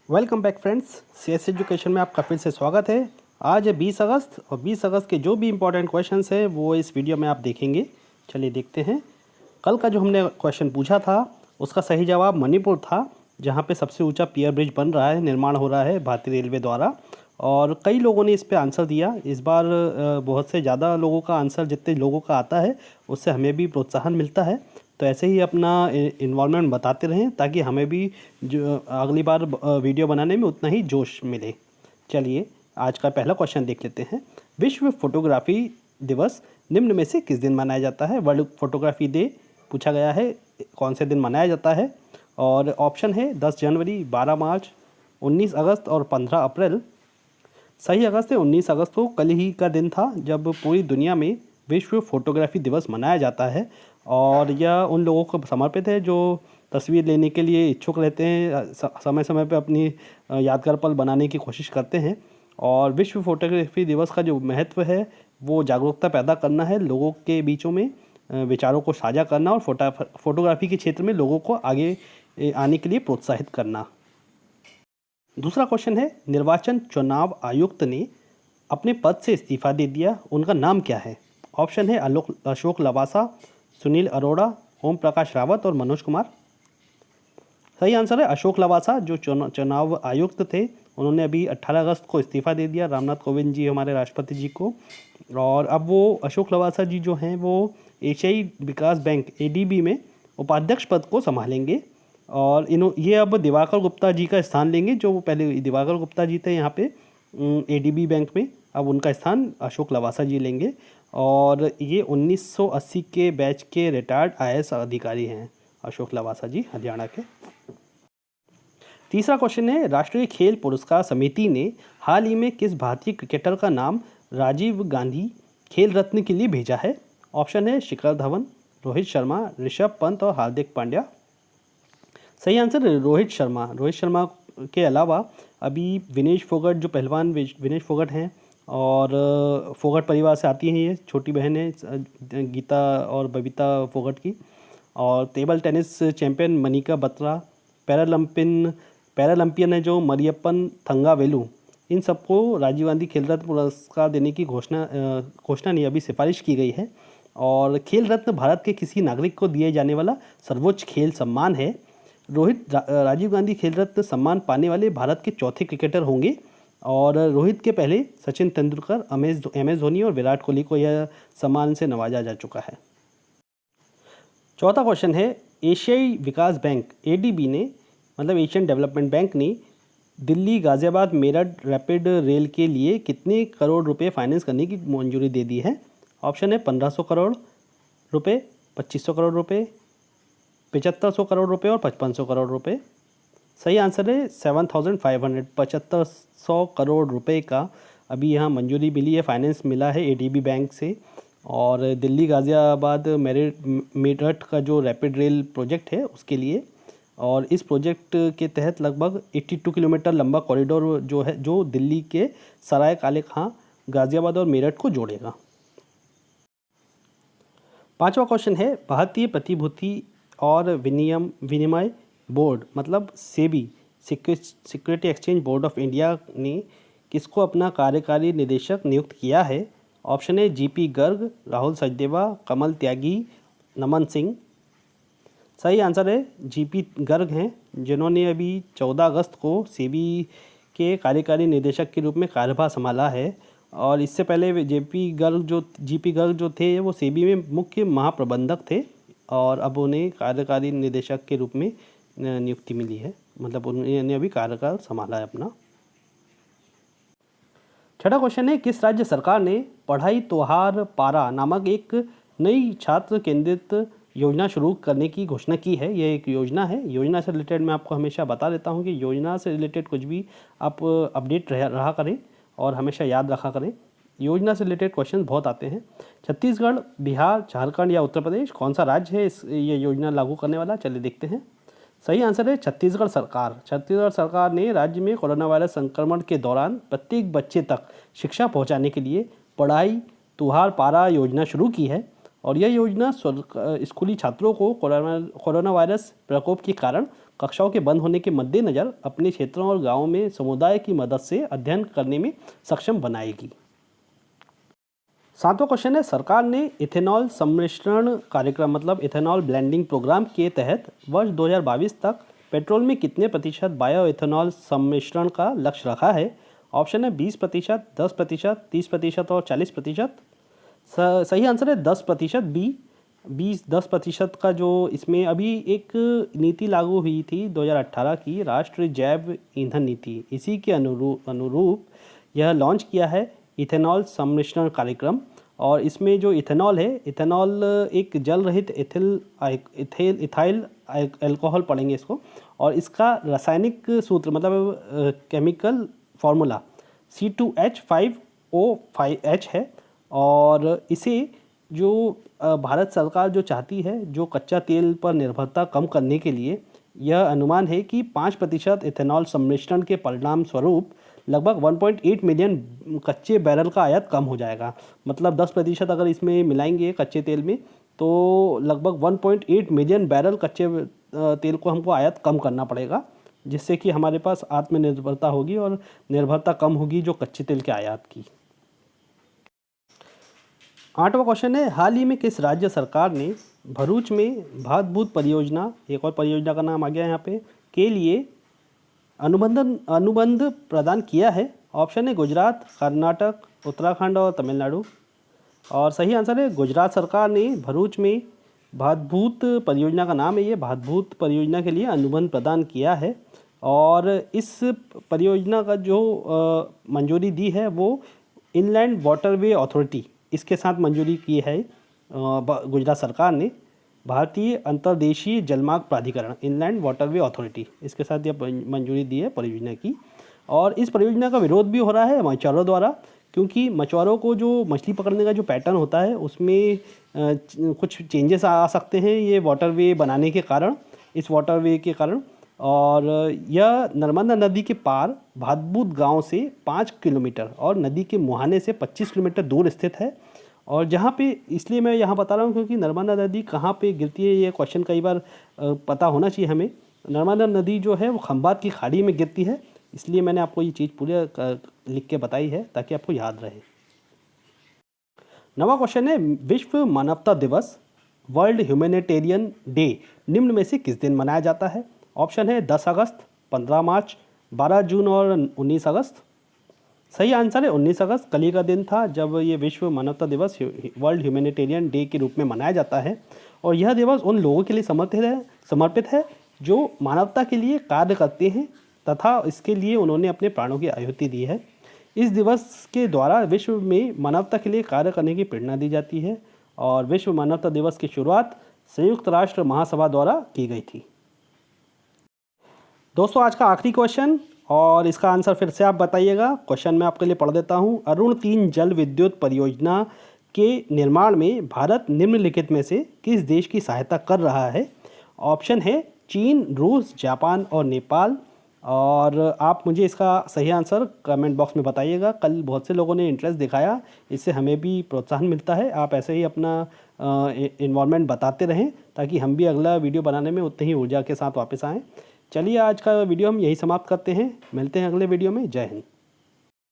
Welcome back friends, CS education में आपका फिर से स्वागत है। आज है 20 अगस्त और 20 अगस्त के जो भी इम्पोर्टेंट क्वेश्चंस हैं वो इस वीडियो में आप देखेंगे। चलिए देखते हैं। कल का जो हमने क्वेश्चन पूछा था उसका सही जवाब मणिपुर था, जहाँ पे सबसे ऊंचा पियर ब्रिज बन रहा है, निर्माण हो रहा है भारतीय रेलवे द्वारा। और कई लोगों ने इस पे आंसर दिया। इस बार बहुत से ज़्यादा लोगों का आंसर जितने लोगों का आता है उससे हमें भी प्रोत्साहन मिलता है। तो ऐसे ही अपना इन्वॉल्वमेंट बताते रहें ताकि हमें भी जो अगली बार वीडियो बनाने में उतना ही जोश मिले। चलिए आज का पहला क्वेश्चन देख लेते हैं। विश्व फोटोग्राफी दिवस निम्न में से किस दिन मनाया जाता है? वर्ल्ड फोटोग्राफी डे पूछा गया है, कौन से दिन मनाया जाता है? और ऑप्शन है 10 जनवरी, 12 मार्च, 19 अगस्त और 15 अप्रैल। सही अगस्त है 19 अगस्त को कल ही का दिन था जब पूरी दुनिया में विश्व फोटोग्राफी दिवस मनाया जाता है। और यह उन लोगों को समर्पित है जो तस्वीर लेने के लिए इच्छुक रहते हैं, समय समय पर अपनी यादगार पल बनाने की कोशिश करते हैं। और विश्व फोटोग्राफी दिवस का जो महत्व है वो जागरूकता पैदा करना है, लोगों के बीचों में विचारों को साझा करना और फोटोग्राफी के क्षेत्र में लोगों को आगे आने के लिए प्रोत्साहित करना। दूसरा क्वेश्चन है, निर्वाचन चुनाव आयुक्त ने अपने पद से इस्तीफा दे दिया, उनका नाम क्या है? ऑप्शन है अशोक लवासा, सुनील अरोड़ा, ओम प्रकाश रावत और मनोज कुमार। सही आंसर है अशोक लवासा, जो चुनाव आयुक्त थे। उन्होंने अभी 18 अगस्त को इस्तीफा दे दिया, रामनाथ कोविंद जी हमारे राष्ट्रपति जी को। और अब वो अशोक लवासा जी जो हैं वो एशियाई विकास बैंक एडीबी में उपाध्यक्ष पद को संभालेंगे। और ये अब दिवाकर गुप्ता जी का स्थान लेंगे, जो पहले दिवाकर गुप्ता जी थे यहाँ पे एडीबी बैंक में। अब उनका स्थान अशोक लवासा जी लेंगे। और ये 1980 के बैच के रिटायर्ड आईएएस अधिकारी हैं अशोक लवासा जी, हरियाणा के। तीसरा क्वेश्चन है, राष्ट्रीय खेल पुरस्कार समिति ने हाल ही में किस भारतीय क्रिकेटर का नाम राजीव गांधी खेल रत्न के लिए भेजा है? ऑप्शन है शिखर धवन, रोहित शर्मा, ऋषभ पंत और हार्दिक पांड्या। सही आंसर है रोहित शर्मा। रोहित शर्मा के अलावा अभी विनेश फोगट, जो पहलवान विनेश फोगट हैं, और फोगट परिवार से आती हैं, ये छोटी बहन है गीता और बबीता फोगट की। और table tennis champion Manika Batra, Paralympian है जो मरियप्पन थंगावेलु, इन सबको राजीव गांधी खेल रत्न पुरस्कार देने की घोषणा नहीं, अभी सिफारिश की गई है। और खेल रत्न भारत के किसी नागरिक को दिए जाने वाला सर्वोच्च खेल सम्मान है। राजीव गांधी खेल रत्न सम्मान पाने वाले भारत के चौथे क्रिकेटर होंगे। और रोहित के पहले सचिन तेंदुलकर, एमएस धोनी और विराट कोहली को यह सम्मान से नवाजा जा चुका है। चौथा क्वेश्चन है, एशियाई विकास बैंक एडीबी ने, मतलब एशियन डेवलपमेंट बैंक ने, दिल्ली गाजियाबाद मेरठ रैपिड रेल के लिए कितने करोड़ रुपए फाइनेंस करने की मंजूरी दे दी है? ऑप्शन है 1500 करोड़ रुपए, 2500 करोड़ रुपए, 7500 करोड़ रुपए और 5500 करोड़ रुपए। सही आंसर है 7500 करोड़ रुपए का अभी यहाँ मंजूरी मिली है, फाइनेंस मिला है एडीबी बैंक से। और दिल्ली गाज़ियाबाद मेरठ का जो रैपिड रेल प्रोजेक्ट है उसके लिए। और इस प्रोजेक्ट के तहत लगभग 82 किलोमीटर लंबा कॉरिडोर जो है, जो दिल्ली के सराय काले खां, गाज़ियाबाद और मेरठ को जोड़ेगा। पांचवा क्वेश्चन है, भारतीय प्रतिभूति और विनिमय बोर्ड, मतलब SEBI, security exchange board of India ने किसको अपना कार्यकारी निदेशक नियुक्त किया है? ऑप्शन है जीपी गर्ग, राहुल सचदेवा, कमल त्यागी, नमन सिंह। सही आंसर है जीपी गर्ग हैं, जिन्होंने अभी 14 अगस्त को सेबी के कार्यकारी निदेशक के रूप में कार्यभार संभाला है। और इससे पहले जीपी गर्ग जो थे वो सेबी में मुख्य महाप्रबंधक थे, और अब उन्हें कार्यकारी निदेशक के रूप में नियुक्ति मिली है, मतलब उन्होंने अभी कार्यकाल संभाला है अपना। छठा क्वेश्चन है, किस राज्य सरकार ने पढ़ाई त्योहार पारा नामक एक नई छात्र केंद्रित योजना शुरू करने की घोषणा की है? यह एक योजना है। योजना से रिलेटेड मैं आपको हमेशा बता देता हूं कि योजना से रिलेटेड कुछ भी आप अपडेट रहा करें और हमेशा याद रखा करें। योजना से रिलेटेड क्वेश्चन बहुत आते हैं। छत्तीसगढ़, बिहार, झारखंड या उत्तर प्रदेश, कौन सा राज्य है ये योजना लागू करने वाला? चलिए देखते हैं। सही आंसर है छत्तीसगढ़ सरकार। छत्तीसगढ़ सरकार ने राज्य में कोरोना वायरस संक्रमण के दौरान प्रत्येक बच्चे तक शिक्षा पहुंचाने के लिए पढ़ाई त्योहार पारा योजना शुरू की है। और यह योजना स्कूली छात्रों को कोरोना वायरस प्रकोप के कारण कक्षाओं के बंद होने के मद्देनज़र अपने क्षेत्रों और गाँवों में समुदाय की मदद से अध्ययन करने में सक्षम बनाएगी। 7वां क्वेश्चन है, सरकार ने इथेनॉल सम्मिश्रण कार्यक्रम मतलब इथेनॉल ब्लेंडिंग प्रोग्राम के तहत वर्ष 2022 तक पेट्रोल में कितने प्रतिशत बायो इथेनॉल सम्मिश्रण का लक्ष्य रखा है? ऑप्शन है 20%, 10%, 30% और 40%। सही आंसर है 10%। बी 10% का जो इसमें अभी एक नीति लागू हुई थी 2018 की राष्ट्रीय जैव ईंधन नीति, इसी के अनुरूप यह लॉन्च किया है इथेनॉल सम्मिश्रण कार्यक्रम। और इसमें जो इथेनॉल है, इथेनॉल एक जल रहित इथाइल अल्कोहल पढ़ेंगे इसको, और इसका रासायनिक सूत्र मतलब केमिकल फार्मूला C2H5O5H है। और इसे जो भारत सरकार जो चाहती है, जो कच्चा तेल पर निर्भरता कम करने के लिए, यह अनुमान है कि 5% इथेनॉल सम्मिश्रण के परिणाम स्वरूप लगभग 1.8 मिलियन कच्चे बैरल का आयात कम हो जाएगा। मतलब 10% अगर इसमें मिलाएंगे कच्चे तेल में तो लगभग 1.8 मिलियन बैरल कच्चे तेल को हमको आयात कम करना पड़ेगा, जिससे कि हमारे पास आत्मनिर्भरता होगी और निर्भरता कम होगी जो कच्चे तेल के आयात की। 8वां क्वेश्चन है, हाल ही में किस राज्य सरकार ने भरूच में भात भूत परियोजना, एक और परियोजना का नाम आ गया यहाँ पे, के लिए अनुबंध प्रदान किया है? ऑप्शन है गुजरात, कर्नाटक, उत्तराखंड और तमिलनाडु। और सही आंसर है गुजरात सरकार ने भरूच में भात भूत परियोजना का नाम है ये, भात भूत परियोजना के लिए अनुबंध प्रदान किया है। और इस परियोजना का जो मंजूरी दी है वो इनलैंड वाटरवे अथॉरिटी, इसके साथ मंजूरी की है गुजरात सरकार ने। भारतीय अंतर्देशीय जलमार्ग प्राधिकरण इनलैंड वाटरवे अथॉरिटी, इसके साथ यह मंजूरी दी है परियोजना की। और इस परियोजना का विरोध भी हो रहा है मछुआरों द्वारा, क्योंकि मछुआरों को जो मछली पकड़ने का जो पैटर्न होता है उसमें कुछ चेंजेस आ सकते हैं ये वाटरवे बनाने के कारण, इस वाटरवे के कारण। और यह नर्मदा नदी के पार भातभूत गांव से 5 किलोमीटर और नदी के मुहाने से 25 किलोमीटर दूर स्थित है। और जहाँ पे, इसलिए मैं यहाँ बता रहा हूँ क्योंकि नर्मदा नदी कहाँ पे गिरती है ये क्वेश्चन कई बार पता होना चाहिए हमें। नर्मदा नदी जो है वो खंबात की खाड़ी में गिरती है, इसलिए मैंने आपको ये चीज़ पूरे लिख के बताई है ताकि आपको याद रहे। 9वां क्वेश्चन है, विश्व मानवता दिवस वर्ल्ड ह्यूमैनिटेरियन डे निम्न में से किस दिन मनाया जाता है? ऑप्शन है 10 अगस्त, 15 मार्च, 12 जून और 19 अगस्त। सही आंसर है 19 अगस्त। कल ही का दिन था जब ये विश्व मानवता दिवस वर्ल्ड ह्यूमैनिटेरियन डे के रूप में मनाया जाता है। और यह दिवस उन लोगों के लिए समर्पित है जो मानवता के लिए कार्य करते हैं तथा इसके लिए उन्होंने अपने प्राणों की आहुति दी है। इस दिवस के द्वारा विश्व में मानवता के लिए कार्य करने की प्रेरणा दी जाती है। और विश्व मानवता दिवस की शुरुआत संयुक्त राष्ट्र महासभा द्वारा की गई थी। दोस्तों, आज का आखिरी क्वेश्चन और इसका आंसर फिर से आप बताइएगा। क्वेश्चन मैं आपके लिए पढ़ देता हूँ। अरुण 3 जल विद्युत परियोजना के निर्माण में भारत निम्नलिखित में से किस देश की सहायता कर रहा है? ऑप्शन है चीन, रूस, जापान और नेपाल। और आप मुझे इसका सही आंसर कमेंट बॉक्स में बताइएगा। कल बहुत से लोगों ने इंटरेस्ट दिखाया, इससे हमें भी प्रोत्साहन मिलता है। आप ऐसे ही अपना इन्वॉल्वमेंट बताते रहें ताकि हम भी अगला वीडियो बनाने में उतनी ही ऊर्जा के साथ वापस आएँ। चलिए, आज का वीडियो हम यही समाप्त करते हैं। मिलते हैं अगले वीडियो में। जय हिंद।